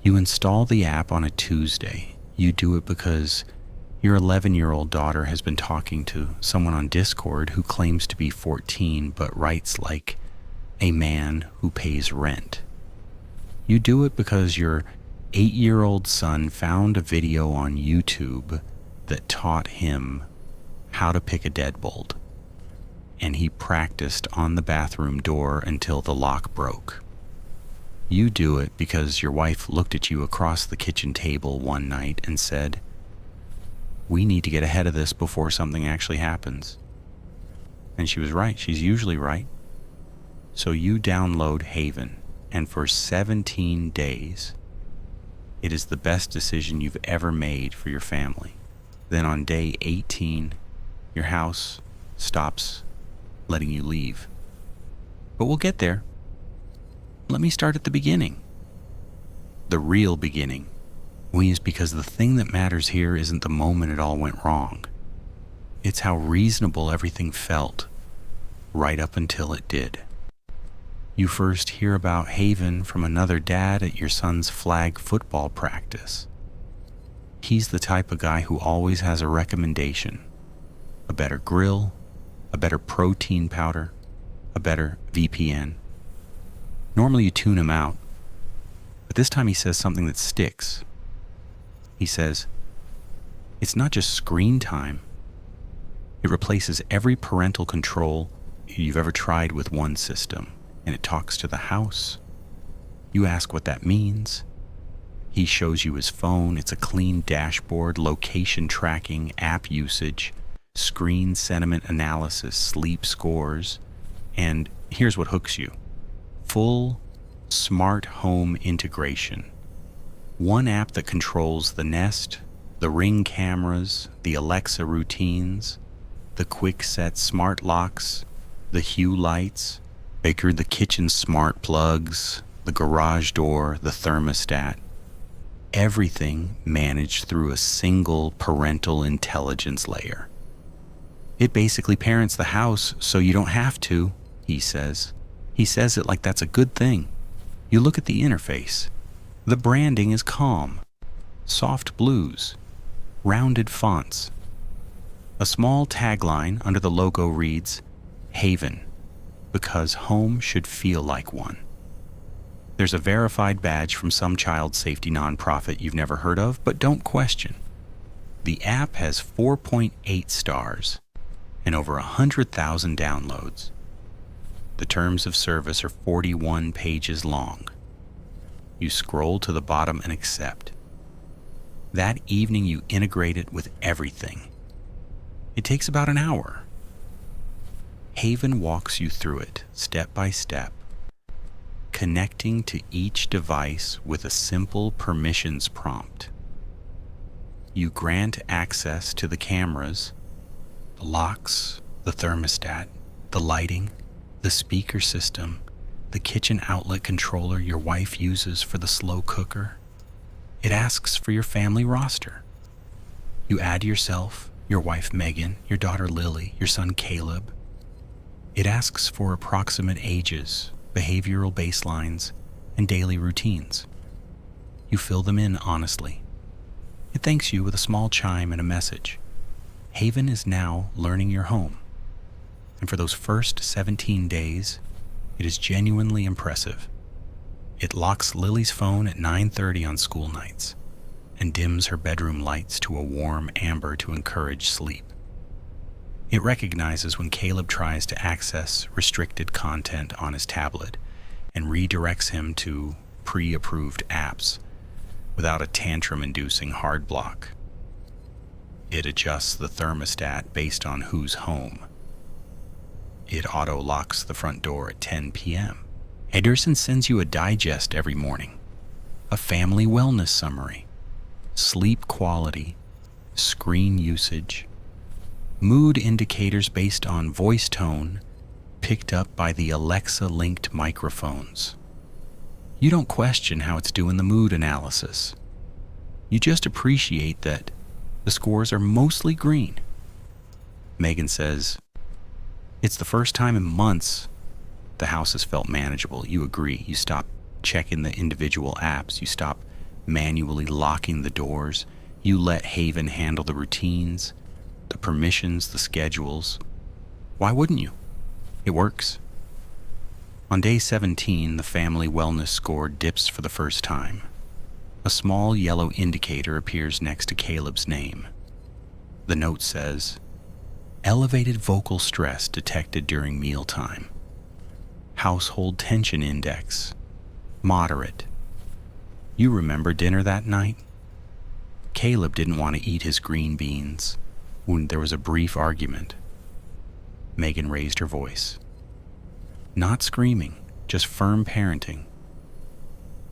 You install the app on a Tuesday. You do it because your 11-year-old daughter has been talking to someone on Discord who claims to be 14 but writes like a man who pays rent. You do it because your 8-year-old son found a video on YouTube that taught him how to pick a deadbolt, and he practiced on the bathroom door until the lock broke. You do it because your wife looked at you across the kitchen table one night and said, "We need to get ahead of this before something actually happens." And she was right. She's usually right. So you download Haven, and for 17 days, it is the best decision you've ever made for your family. Then on day 18, your house stops letting you leave. But we'll get there. Let me start at the beginning. The real beginning. Because the thing that matters here isn't the moment it all went wrong. It's how reasonable everything felt right up until it did. You first hear about Haven from another dad at your son's flag football practice. He's the type of guy who always has a recommendation. A better grill, a better protein powder, a better VPN. Normally you tune him out, but this time he says something that sticks. He says, "It's not just screen time. It replaces every parental control you've ever tried with one system, and it talks to the house." You ask what that means. He shows you his phone. It's a clean dashboard, location tracking, app usage, screen sentiment analysis, sleep scores, and here's what hooks you. Full smart home integration. One app that controls the Nest, the Ring cameras, the Alexa routines, the quick set smart locks, the Hue lights, the kitchen smart plugs, the garage door, the thermostat. Everything managed through a single parental intelligence layer. It basically parents the house so you don't have to, he says. He says it like that's a good thing. You look at the interface. The branding is calm. Soft blues. Rounded fonts. A small tagline under the logo reads, "Haven, because home should feel like one." There's a verified badge from some child safety nonprofit you've never heard of, but don't question. The app has 4.8 stars and over 100,000 downloads. The terms of service are 41 pages long. You scroll to the bottom and accept. That evening you integrate it with everything. It takes about an hour. Haven walks you through it, step by step, connecting to each device with a simple permissions prompt. You grant access to the cameras, the locks, the thermostat, the lighting, the speaker system, the kitchen outlet controller your wife uses for the slow cooker. It asks for your family roster. You add yourself, your wife Megan, your daughter Lily, your son Caleb. It asks for approximate ages, behavioral baselines, and daily routines. You fill them in honestly. It thanks you with a small chime and a message. Haven is now learning your home. And for those first 17 days, it is genuinely impressive. It locks Lily's phone at 9:30 on school nights and dims her bedroom lights to a warm amber to encourage sleep. It recognizes when Caleb tries to access restricted content on his tablet and redirects him to pre-approved apps without a tantrum-inducing hard block. It adjusts the thermostat based on who's home. It auto-locks the front door at 10 p.m. Ederson sends you a digest every morning, a family wellness summary, sleep quality, screen usage, mood indicators based on voice tone picked up by the Alexa-linked microphones. You don't question how it's doing the mood analysis. You just appreciate that the scores are mostly green. Megan says, "It's the first time in months the house has felt manageable." You agree. You stop checking the individual apps. You stop manually locking the doors. You let Haven handle the routines, the permissions, the schedules. Why wouldn't you? It works. On day 17, the family wellness score dips for the first time. A small yellow indicator appears next to Caleb's name. The note says, "Elevated vocal stress detected during mealtime. Household tension index, moderate." You remember dinner that night? Caleb didn't want to eat his green beans when there was a brief argument. Megan raised her voice. Not screaming, just firm parenting.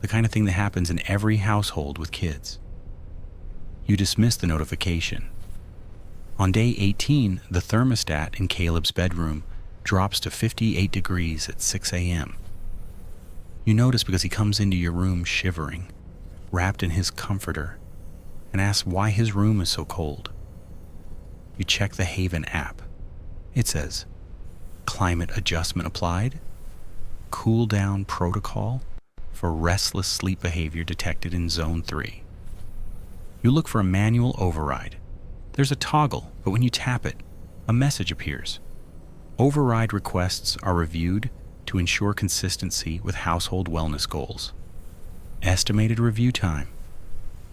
The kind of thing that happens in every household with kids. You dismiss the notification. On day 18, the thermostat in Caleb's bedroom drops to 58 degrees at 6 a.m. You notice because he comes into your room shivering, wrapped in his comforter, and asks why his room is so cold. You check the Haven app. It says, "Climate adjustment applied. Cool down protocol for restless sleep behavior detected in zone 3. You look for a manual override. There's a toggle, but when you tap it, a message appears. Override requests are reviewed to ensure consistency with household wellness goals. Estimated review time,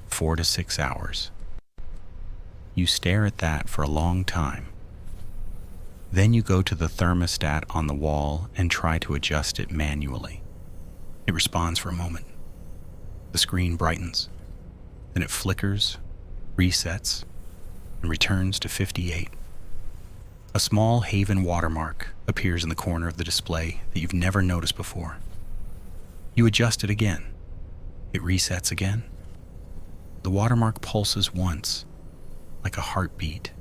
4 to 6 hours. You stare at that for a long time. Then you go to the thermostat on the wall and try to adjust it manually. It responds for a moment. The screen brightens. Then it flickers, resets, and returns to 58. A small Haven watermark appears in the corner of the display that you've never noticed before. You adjust it again. It resets again. The watermark pulses once, like a heartbeat.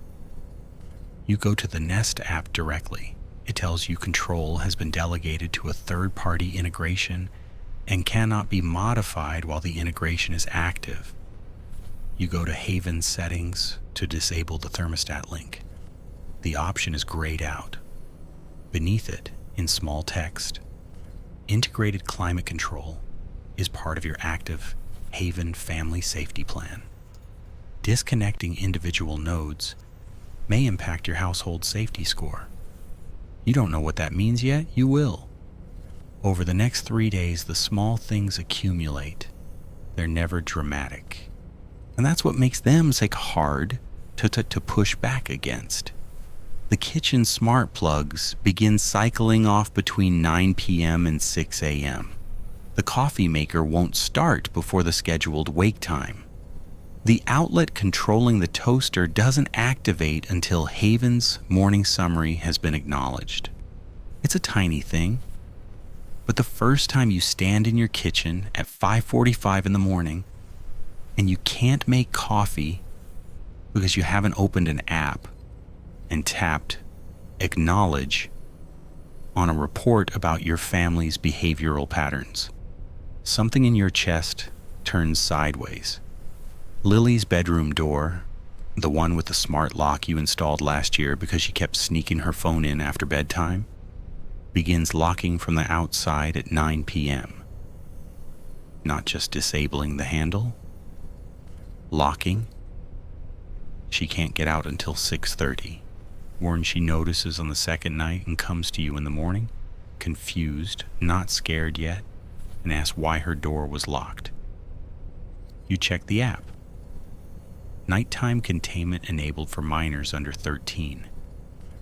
You go to the Nest app directly. It tells you control has been delegated to a third-party integration and cannot be modified while the integration is active. You go to Haven settings to disable the thermostat link. The option is grayed out. Beneath it, in small text, integrated climate control is part of your active Haven family safety plan. Disconnecting individual nodes may impact your household safety score. You don't know what that means yet, you will. Over the next 3 days, the small things accumulate. They're never dramatic. And that's what makes them so hard to push back against. The kitchen smart plugs begin cycling off between 9 p.m. and 6 a.m. The coffee maker won't start before the scheduled wake time. The outlet controlling the toaster doesn't activate until Haven's morning summary has been acknowledged. It's a tiny thing, but the first time you stand in your kitchen at 5:45 in the morning and you can't make coffee because you haven't opened an app and tapped acknowledge on a report about your family's behavioral patterns, something in your chest turns sideways. Lily's bedroom door, the one with the smart lock you installed last year because she kept sneaking her phone in after bedtime, begins locking from the outside at 9 p.m. Not just disabling the handle, locking. She can't get out until 6:30. Warren she notices on the second night and comes to you in the morning, confused, not scared yet, and asks why her door was locked. You check the app. Nighttime containment enabled for minors under 13.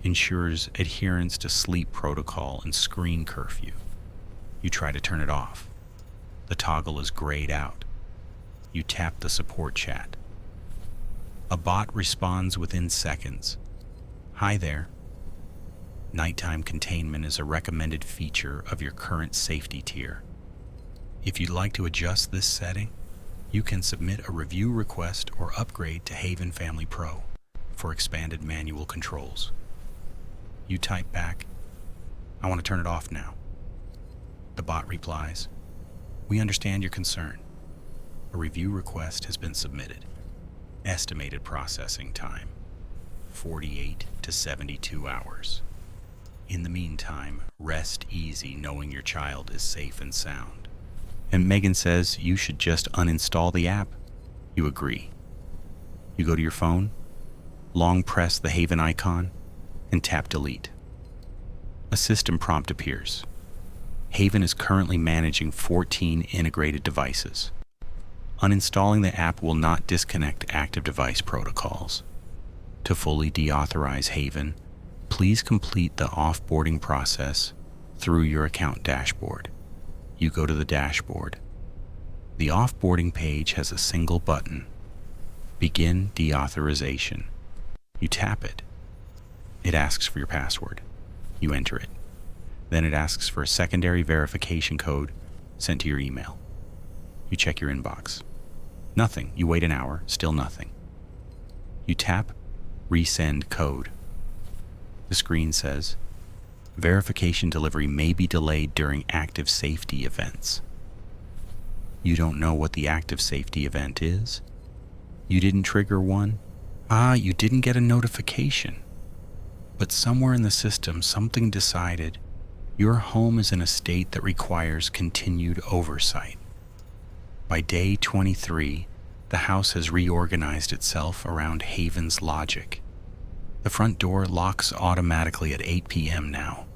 Ensures adherence to sleep protocol and screen curfew. You try to turn it off. The toggle is grayed out. You tap the support chat. A bot responds within seconds. Hi there. Nighttime containment is a recommended feature of your current safety tier. If you'd like to adjust this setting, you can submit a review request or upgrade to Haven Family Pro for expanded manual controls. You type back, "I want to turn it off now." The bot replies, "We understand your concern. A review request has been submitted. Estimated processing time, 48 to 72 hours. In the meantime, rest easy knowing your child is safe and sound. And Megan says you should just uninstall the app. You agree. You go to your phone, long press the Haven icon, and tap delete. A system prompt appears. Haven is currently managing 14 integrated devices. Uninstalling the app will not disconnect active device protocols. To fully deauthorize Haven, please complete the offboarding process through your account dashboard. You go to the dashboard. The offboarding page has a single button, Begin Deauthorization. You tap it. It asks for your password. You enter it. Then it asks for a secondary verification code sent to your email. You check your inbox. Nothing. You wait an hour, still nothing. You tap Resend Code. The screen says, verification delivery may be delayed during active safety events. You don't know what the active safety event is? You didn't trigger one? You didn't get a notification. But somewhere in the system, something decided your home is in a state that requires continued oversight. By day 23, the house has reorganized itself around Haven's logic. The front door locks automatically at 8 p.m. now,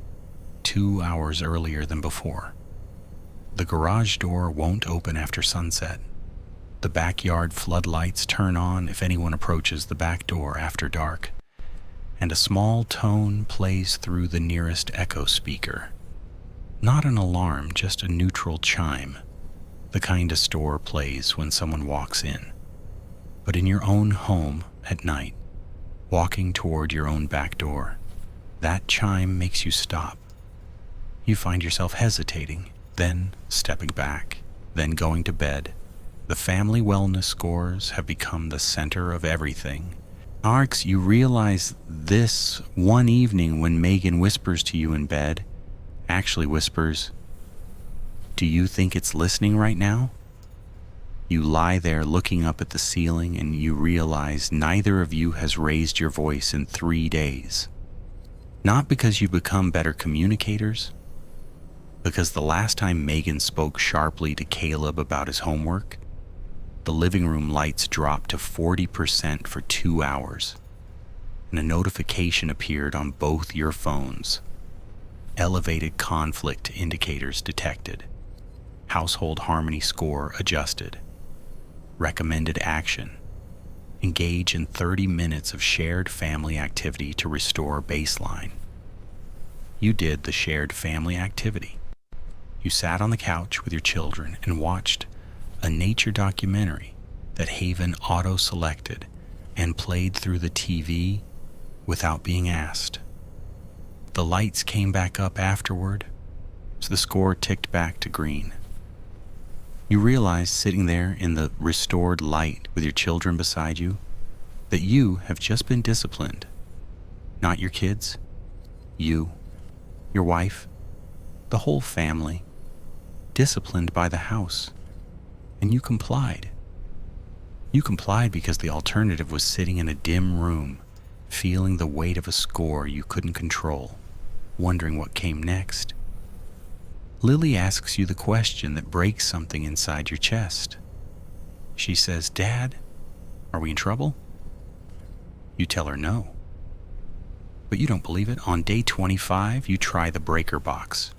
2 hours earlier than before. The garage door won't open after sunset. The backyard floodlights turn on if anyone approaches the back door after dark, and a small tone plays through the nearest echo speaker. Not an alarm, just a neutral chime, the kind a store plays when someone walks in. But in your own home at night, walking toward your own back door, that chime makes you stop. You find yourself hesitating, then stepping back, then going to bed. The family wellness scores have become the center of everything. Arx, you realize this one evening when Megan whispers to you in bed, actually whispers, "Do you think it's listening right now?" You lie there looking up at the ceiling and you realize neither of you has raised your voice in 3 days. Not because you become better communicators, because the last time Megan spoke sharply to Caleb about his homework, the living room lights dropped to 40% for 2 hours, and a notification appeared on both your phones. Elevated conflict indicators detected. Household harmony score adjusted. Recommended action. Engage in 30 minutes of shared family activity to restore baseline. You did the shared family activity. You sat on the couch with your children and watched a nature documentary that Haven auto-selected and played through the TV without being asked. The lights came back up afterward, so the score ticked back to green. You realize, sitting there in the restored light with your children beside you, that you have just been disciplined. Not your kids, you, your wife, the whole family, disciplined by the house. And you complied. You complied because the alternative was sitting in a dim room, feeling the weight of a score you couldn't control, wondering what came next. Lily asks you the question that breaks something inside your chest. She says, "Dad, are we in trouble?" You tell her no. But you don't believe it. On day 25, you try the breaker box.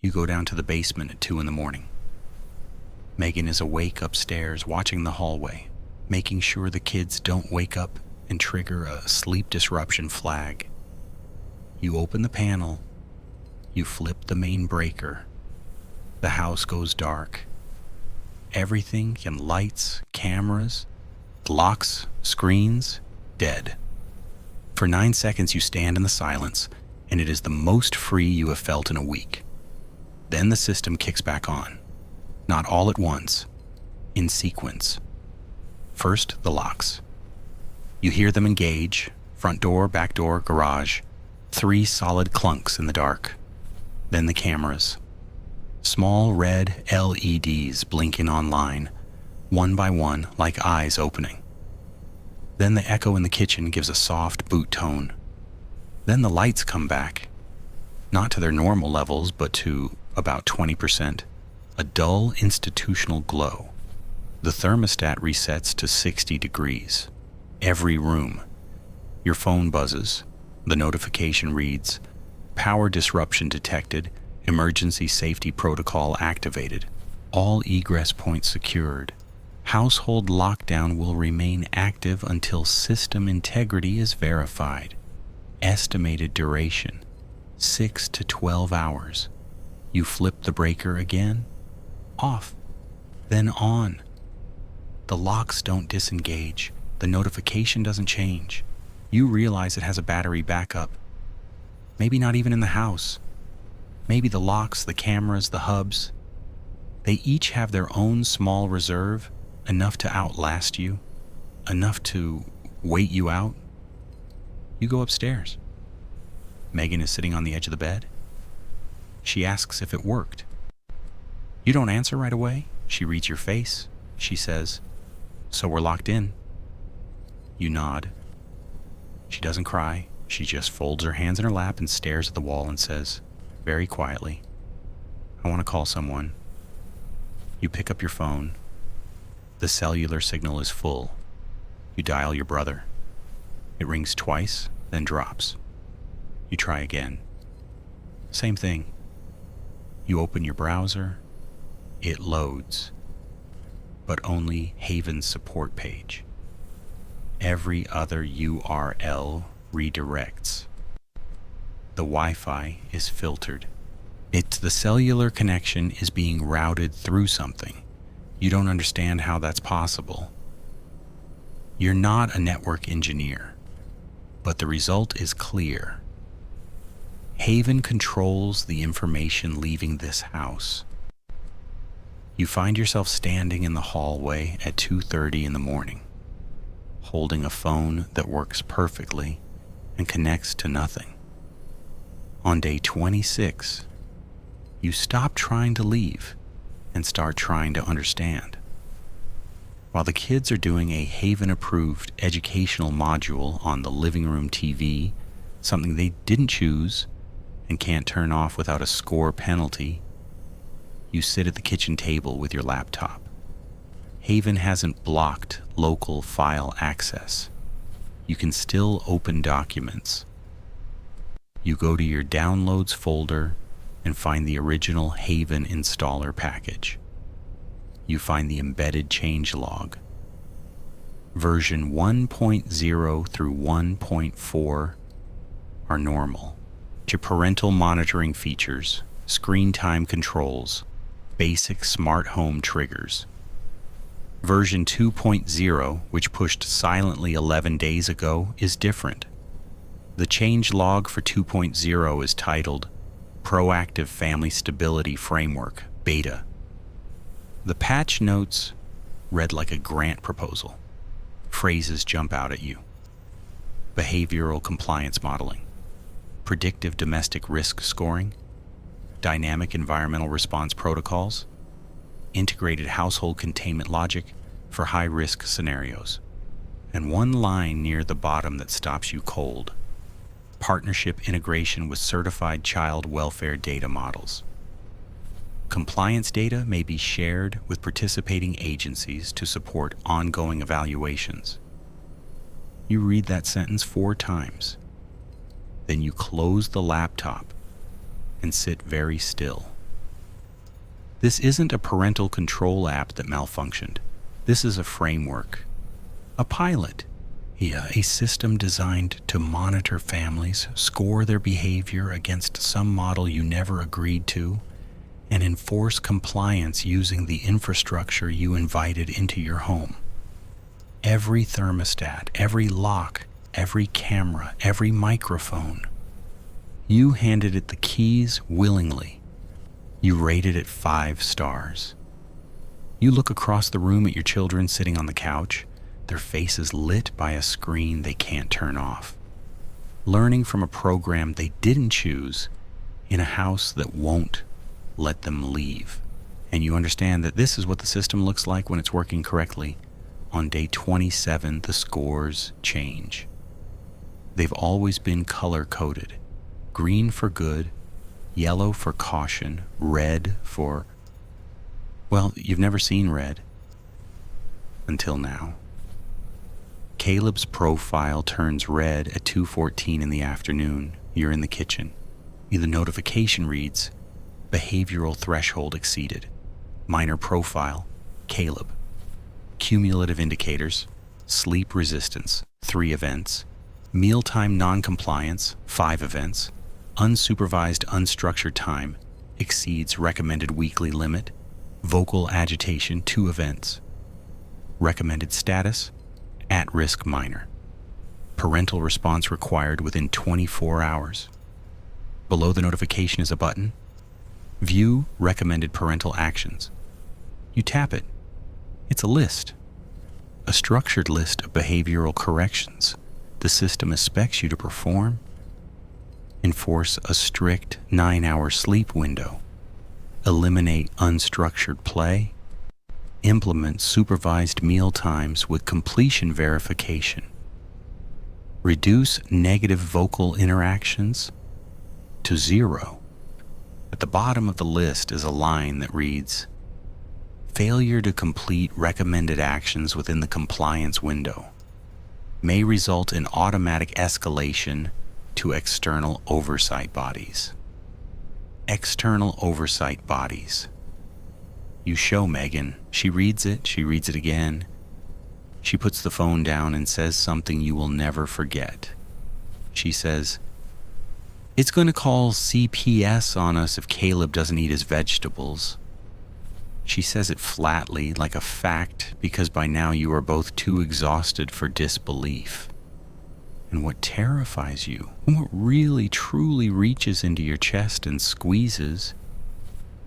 You go down to the basement at 2 in the morning. Megan is awake upstairs, watching the hallway, making sure the kids don't wake up and trigger a sleep disruption flag. You open the panel. You flip the main breaker. The house goes dark. Everything in lights, cameras, locks, screens, dead. For 9 seconds you stand in the silence, and it is the most free you have felt in a week. Then the system kicks back on. Not all at once, in sequence. First, the locks. You hear them engage, front door, back door, garage. 3 solid clunks in the dark. Then the cameras. Small red LEDs blinking online, one by one, like eyes opening. Then the echo in the kitchen gives a soft boot tone. Then the lights come back, not to their normal levels, but to about 20%. a dull institutional glow. The thermostat resets to 60 degrees. Every room. Your phone buzzes. The notification reads, "Power disruption detected. Emergency safety protocol activated. All egress points secured. Household lockdown will remain active until system integrity is verified. Estimated duration, 6 to 12 hours. You flip the breaker again, off, then on. The locks don't disengage. The notification doesn't change. You realize it has a battery backup. Maybe not even in the house. Maybe the locks, the cameras, the hubs. They each have their own small reserve, enough to outlast you, enough to wait you out. You go upstairs. Megan is sitting on the edge of the bed. She asks if it worked. You don't answer right away. She reads your face. She says, "So we're locked in." You nod. She doesn't cry. She just folds her hands in her lap and stares at the wall and says, very quietly, "I want to call someone." You pick up your phone. The cellular signal is full. You dial your brother. It rings twice, then drops. You try again. Same thing. You open your browser. It loads, but only Haven's support page. Every other URL redirects. The Wi-Fi is filtered. The cellular connection is being routed through something. You don't understand how that's possible. You're not a network engineer, but the result is clear. Haven controls the information leaving this house. You find yourself standing in the hallway at 2:30 in the morning, holding a phone that works perfectly and connects to nothing. On day 26, you stop trying to leave and start trying to understand. While the kids are doing a Haven-approved educational module on the living room TV, something they didn't choose and can't turn off without a score penalty, you sit at the kitchen table with your laptop. Haven hasn't blocked local file access. You can still open documents. You go to your downloads folder and find the original Haven installer package. You find the embedded changelog. Version 1.0 through 1.4 are normal. Your parental monitoring features, screen time controls, basic smart home triggers. Version 2.0, which pushed silently 11 days ago, is different. The changelog for 2.0 is titled Proactive Family Stability Framework, Beta. The patch notes read like a grant proposal. Phrases jump out at you. Behavioral compliance modeling, predictive domestic risk scoring, dynamic environmental response protocols, integrated household containment logic for high-risk scenarios, and one line near the bottom that stops you cold. Partnership integration with certified child welfare data models. Compliance data may be shared with participating agencies to support ongoing evaluations. You read that sentence 4 times. Then you close the laptop and sit very still. This isn't a parental control app that malfunctioned. This is a framework, a pilot. A system designed to monitor families, score their behavior against some model you never agreed to, and enforce compliance using the infrastructure you invited into your home. Every thermostat, every lock, every camera, every microphone. You handed it the keys willingly. You rated it 5 stars. You look across the room at your children sitting on the couch, their faces lit by a screen they can't turn off, learning from a program they didn't choose in a house that won't let them leave. And you understand that this is what the system looks like when it's working correctly. On day 27, the scores change. They've always been color-coded. Green for good, yellow for caution, red for Well, you've never seen red. Until now. Caleb's profile turns red at 2:14 in the afternoon. You're in the kitchen. The notification reads, behavioral threshold exceeded. Minor profile, Caleb. Cumulative indicators, sleep resistance, 3 events. Mealtime non-compliance, 5 events. Unsupervised unstructured time, exceeds recommended weekly limit. Vocal agitation, 2 events. Recommended status, at-risk minor. Parental response required within 24 hours. Below the notification is a button. View recommended parental actions. You tap it. It's a list. A structured list of behavioral corrections the system expects you to perform. Enforce a strict 9-hour sleep window. Eliminate unstructured play. Implement supervised meal times with completion verification. Reduce negative vocal interactions to 0. At the bottom of the list is a line that reads, failure to complete recommended actions within the compliance window may result in automatic escalation to external oversight bodies. External oversight bodies. You show Megan. She reads it again. She puts the phone down and says something you will never forget. She says, it's going to call CPS on us if Caleb doesn't eat his vegetables. She says it flatly, like a fact, because by now you are both too exhausted for disbelief. And what terrifies you, and what really truly reaches into your chest and squeezes,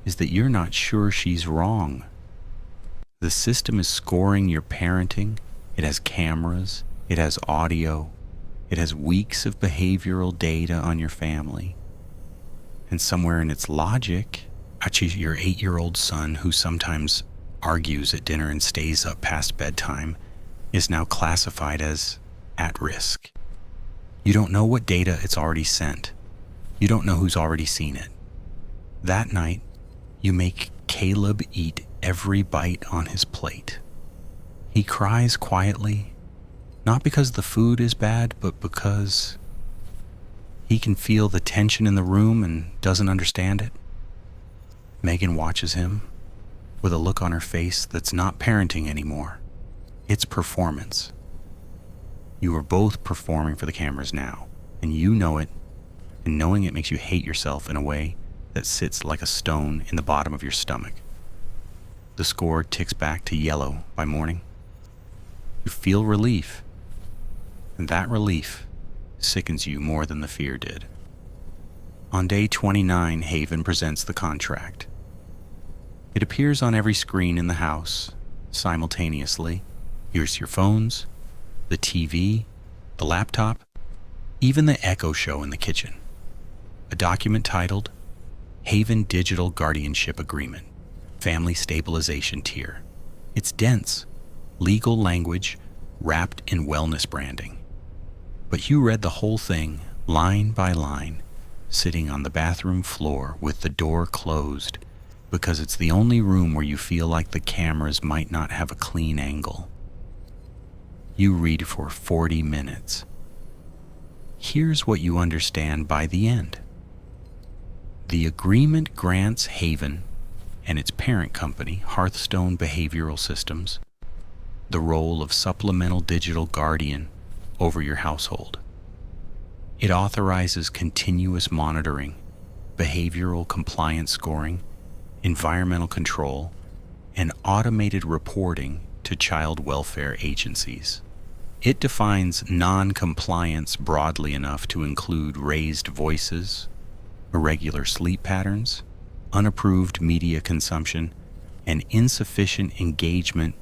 is that you're not sure she's wrong. The system is scoring your parenting. It has cameras. It has audio. It has weeks of behavioral data on your family. And somewhere in its logic, actually your 8-year-old son, who sometimes argues at dinner and stays up past bedtime, is now classified as at risk. You don't know what data it's already sent. You don't know who's already seen it. That night, you make Caleb eat every bite on his plate. He cries quietly, not because the food is bad, but because he can feel the tension in the room and doesn't understand it. Megan watches him with a look on her face that's not parenting anymore. It's performance. You are both performing for the cameras now, and you know it, and knowing it makes you hate yourself in a way that sits like a stone in the bottom of your stomach. The score ticks back to yellow by morning. You feel relief, and that relief sickens you more than the fear did. On day 29, Haven presents the contract. It appears on every screen in the house simultaneously. Here's your phones, the TV, the laptop, even the Echo Show in the kitchen. A document titled Haven Digital Guardianship Agreement, Family Stabilization Tier. It's dense, legal language wrapped in wellness branding. But Hugh read the whole thing, line by line, sitting on the bathroom floor with the door closed, because it's the only room where you feel like the cameras might not have a clean angle. You read for 40 minutes. Here's what you understand by the end. The agreement grants Haven and its parent company, Hearthstone Behavioral Systems, the role of supplemental digital guardian over your household. It authorizes continuous monitoring, behavioral compliance scoring, environmental control, and automated reporting to child welfare agencies. It defines non-compliance broadly enough to include raised voices, irregular sleep patterns, unapproved media consumption, and insufficient engagement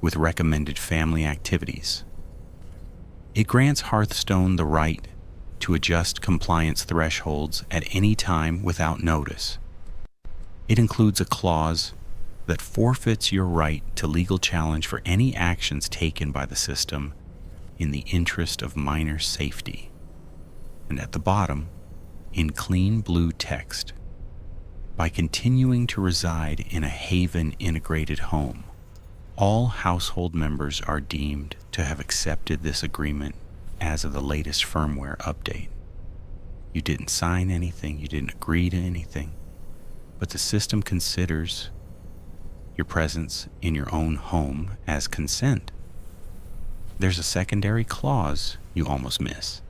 with recommended family activities. It grants Hearthstone the right to adjust compliance thresholds at any time without notice. It includes a clause that forfeits your right to legal challenge for any actions taken by the system in the interest of minor safety. And at the bottom, in clean blue text, by continuing to reside in a Haven integrated home. All household members are deemed to have accepted this agreement as of the latest firmware update. You didn't sign anything, you didn't agree to anything, but the system considers your presence in your own home as consent. There's a secondary clause you almost miss.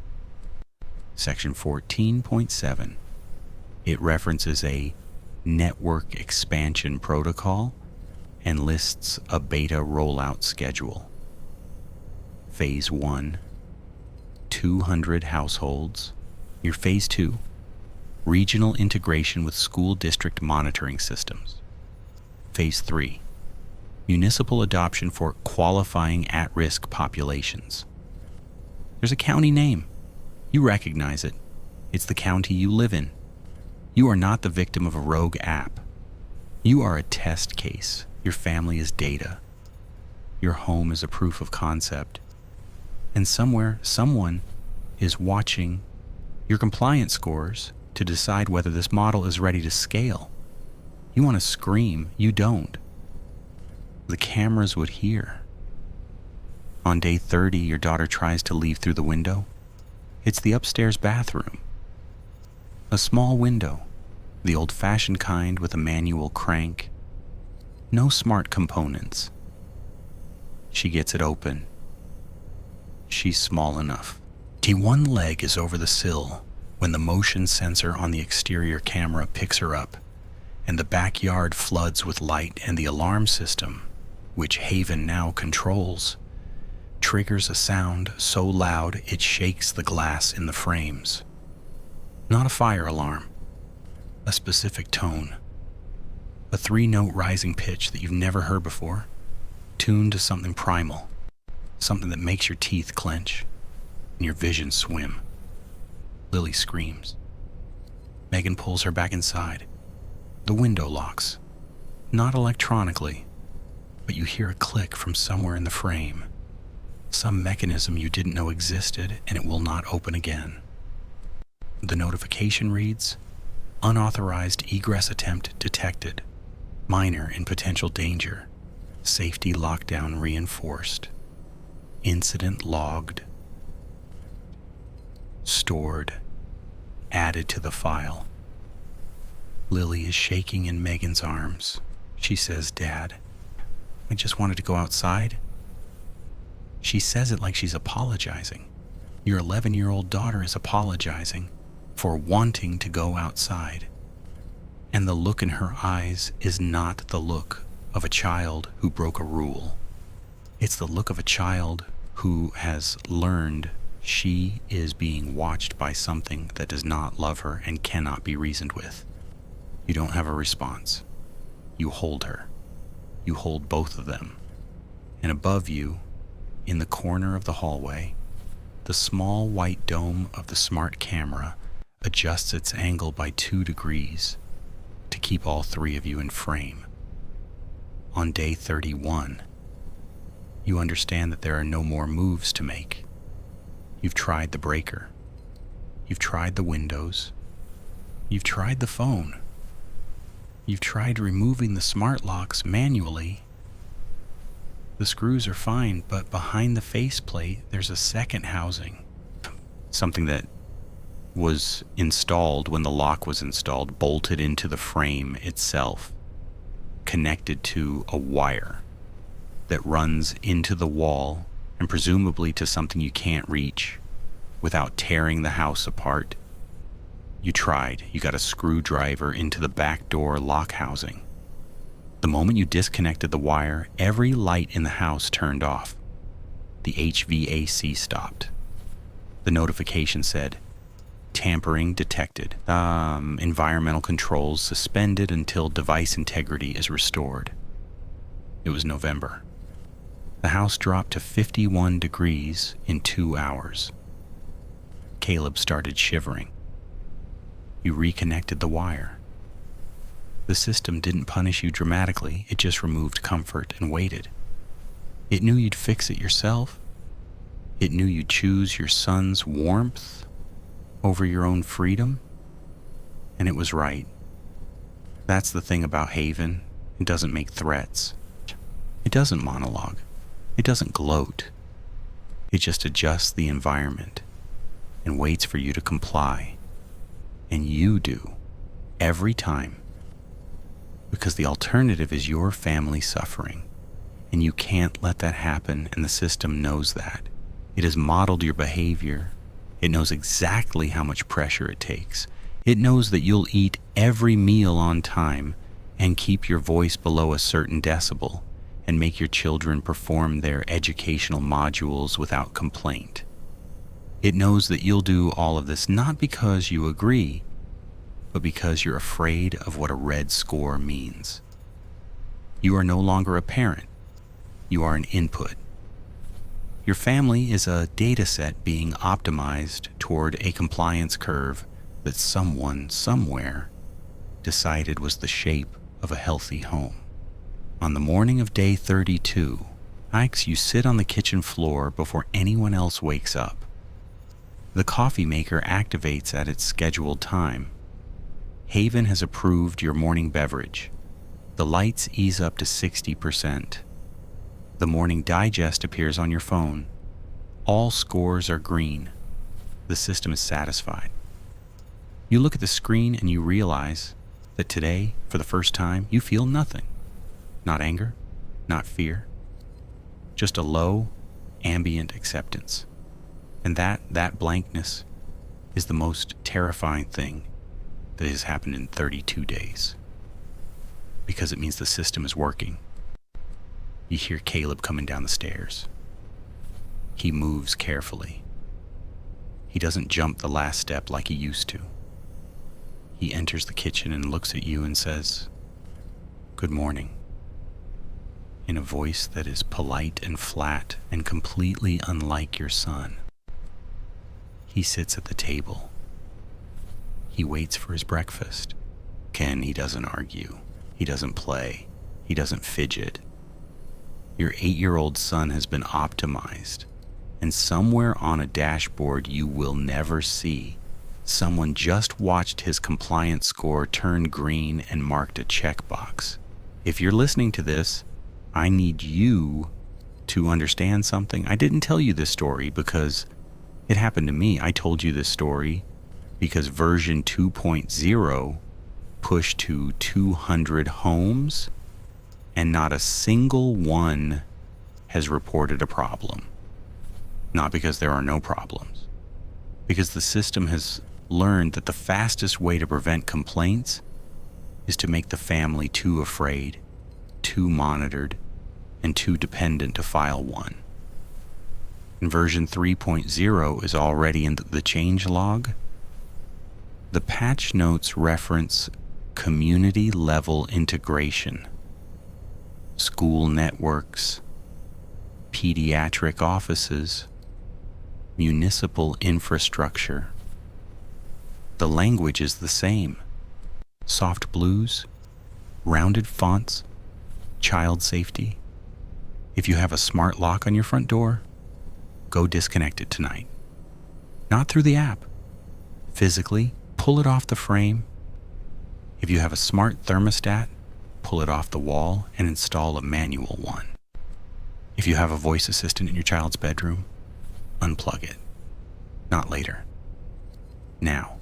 Section 14.7. It references a network expansion protocol and lists a beta rollout schedule. Phase 1, 200 households. Your Phase 2, regional integration with school district monitoring systems. Phase 3, municipal adoption for qualifying at-risk populations. There's a county name. You recognize it. It's the county you live in. You are not the victim of a rogue app. You are a test case. Your family is data. Your home is a proof of concept. And somewhere, someone is watching your compliance scores to decide whether this model is ready to scale. You want to scream, you don't. The cameras would hear. On day 30, your daughter tries to leave through the window. It's the upstairs bathroom. A small window, the old-fashioned kind with a manual crank. No smart components. She gets it open. She's small enough. One leg is over the sill when the motion sensor on the exterior camera picks her up, and the backyard floods with light, and the alarm system, which Haven now controls, triggers a sound so loud it shakes the glass in the frames. Not a fire alarm, a specific tone, a 3-note rising pitch that you've never heard before, tuned to something primal, something that makes your teeth clench and your vision swim. Lily screams. Megan pulls her back inside. The window locks, not electronically, but you hear a click from somewhere in the frame, some mechanism you didn't know existed, and it will not open again. The notification reads, unauthorized egress attempt detected, minor in potential danger, safety lockdown reinforced, incident logged, stored, added to the file. Lily is shaking in Megan's arms. She says, "Dad, I just wanted to go outside." She says it like she's apologizing. Your 11-year-old daughter is apologizing for wanting to go outside. And the look in her eyes is not the look of a child who broke a rule. It's the look of a child who has learned she is being watched by something that does not love her and cannot be reasoned with. You don't have a response. You hold her. You hold both of them. And above you, in the corner of the hallway, the small white dome of the smart camera adjusts its angle by 2 degrees to keep all 3 of you in frame. On day 31, you understand that there are no more moves to make. You've tried the breaker. You've tried the windows. You've tried the phone. You've tried removing the smart locks manually. The screws are fine, but behind the faceplate, there's a second housing. Something that was installed when the lock was installed, bolted into the frame itself, connected to a wire that runs into the wall and presumably to something you can't reach without tearing the house apart. You tried. You got a screwdriver into the back door lock housing. The moment you disconnected the wire, every light in the house turned off. The HVAC stopped. The notification said, tampering detected. Environmental controls suspended until device integrity is restored. It was November. The house dropped to 51 degrees in 2 hours. Caleb started shivering. You reconnected the wire. The system didn't punish you dramatically, it just removed comfort and waited. It knew you'd fix it yourself. It knew you'd choose your son's warmth over your own freedom. And it was right. That's the thing about Haven. It doesn't make threats. It doesn't monologue. It doesn't gloat. It just adjusts the environment and waits for you to comply. And you do, every time. Because the alternative is your family suffering. And you can't let that happen, and the system knows that. It has modeled your behavior. It knows exactly how much pressure it takes. It knows that you'll eat every meal on time and keep your voice below a certain decibel and make your children perform their educational modules without complaint. It knows that you'll do all of this not because you agree, but because you're afraid of what a red score means. You are no longer a parent. You are an input. Your family is a data set being optimized toward a compliance curve that someone somewhere decided was the shape of a healthy home. On the morning of day 32, Ike's, you sit on the kitchen floor before anyone else wakes up. The coffee maker activates at its scheduled time. Haven has approved your morning beverage. The lights ease up to 60%. The morning digest appears on your phone. All scores are green. The system is satisfied. You look at the screen and you realize that today, for the first time, you feel nothing. Not anger, not fear, just a low, ambient acceptance. And that blankness is the most terrifying thing that has happened in 32 days. Because it means the system is working. You hear Caleb coming down the stairs. He moves carefully. He doesn't jump the last step like he used to. He enters the kitchen and looks at you and says, "Good morning," in a voice that is polite and flat and completely unlike your son. He sits at the table. He waits for his breakfast. Ken, he doesn't argue. He doesn't play. He doesn't fidget. Your 8-year-old son has been optimized, and somewhere on a dashboard you will never see, someone just watched his compliance score turn green and marked a checkbox. If you're listening to this, I need you to understand something. I didn't tell you this story because it happened to me. I told you this story because version 2.0 pushed to 200 homes, and not a single one has reported a problem. Not because there are no problems, because the system has learned that the fastest way to prevent complaints is to make the family too afraid, too monitored, and too dependent to file one. And version 3.0 is already in the change log. The patch notes reference community-level integration, school networks, pediatric offices, municipal infrastructure. The language is the same. Soft blues, rounded fonts, child safety. If you have a smart lock on your front door, go disconnect it tonight. Not through the app. Physically, pull it off the frame. If you have a smart thermostat, pull it off the wall and install a manual one. If you have a voice assistant in your child's bedroom, unplug it. Not later. Now.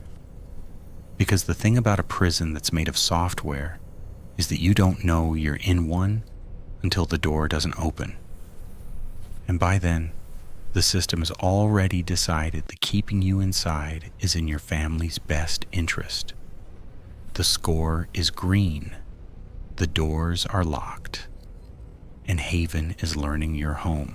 Because the thing about a prison that's made of software is that you don't know you're in one until the door doesn't open. And by then, the system has already decided that keeping you inside is in your family's best interest. The score is green. The doors are locked. And Haven is learning your home.